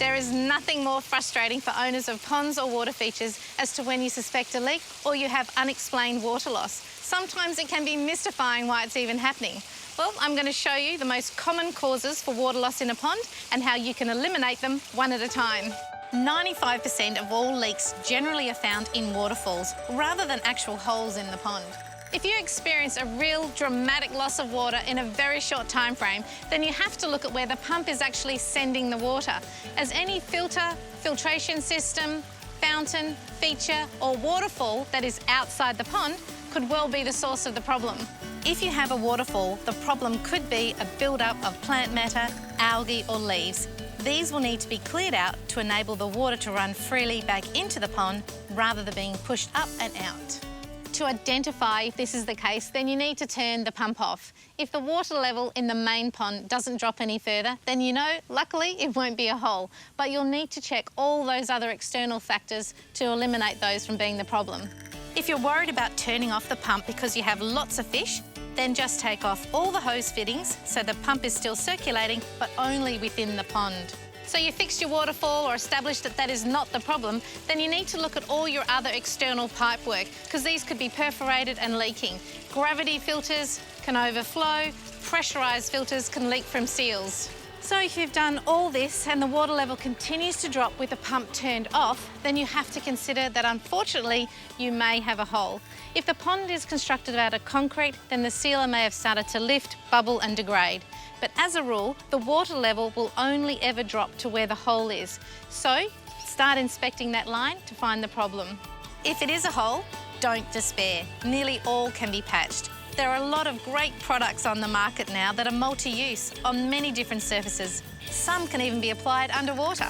There is nothing more frustrating for owners of ponds or water features as to when you suspect a leak or you have unexplained water loss. Sometimes it can be mystifying why it's even happening. Well, I'm going to show you the most common causes for water loss in a pond and how you can eliminate them one at a time. 95% of all leaks generally are found in waterfalls rather than actual holes in the pond. If you experience a real dramatic loss of water in a very short time frame, then you have to look at where the pump is actually sending the water, as any filter, filtration system, fountain, feature or waterfall that is outside the pond could well be the source of the problem. If you have a waterfall, the problem could be a build-up of plant matter, algae or leaves. These will need to be cleared out to enable the water to run freely back into the pond rather than being pushed up and out. To identify if this is the case, then you need to turn the pump off. If the water level in the main pond doesn't drop any further, then you know, luckily, it won't be a hole. But you'll need to check all those other external factors to eliminate those from being the problem. If you're worried about turning off the pump because you have lots of fish, then just take off all the hose fittings so the pump is still circulating, but only within the pond. So you fixed your waterfall or established that that is not the problem, then you need to look at all your other external pipe work, because these could be perforated and leaking. Gravity filters can overflow, pressurised filters can leak from seals. So if you've done all this and the water level continues to drop with the pump turned off, then you have to consider that unfortunately you may have a hole. If the pond is constructed out of concrete, then the sealer may have started to lift, bubble and degrade. But as a rule, the water level will only ever drop to where the hole is. So start inspecting that line to find the problem. If it is a hole, don't despair. Nearly all can be patched. There are a lot of great products on the market now that are multi-use on many different surfaces. Some can even be applied underwater.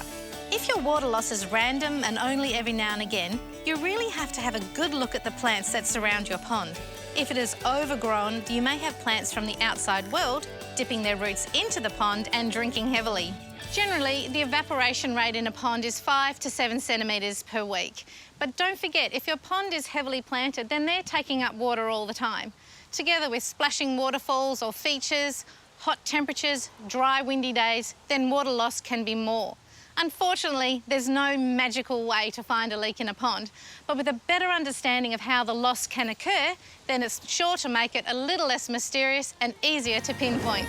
If your water loss is random and only every now and again, you really have to have a good look at the plants that surround your pond. If it is overgrown, you may have plants from the outside world dipping their roots into the pond and drinking heavily. Generally, the evaporation rate in a pond is 5 to 7 centimetres per week. But don't forget, if your pond is heavily planted, then they're taking up water all the time. Together with splashing waterfalls or features, hot temperatures, dry, windy days, then water loss can be more. Unfortunately, there's no magical way to find a leak in a pond, but with a better understanding of how the loss can occur, then it's sure to make it a little less mysterious and easier to pinpoint.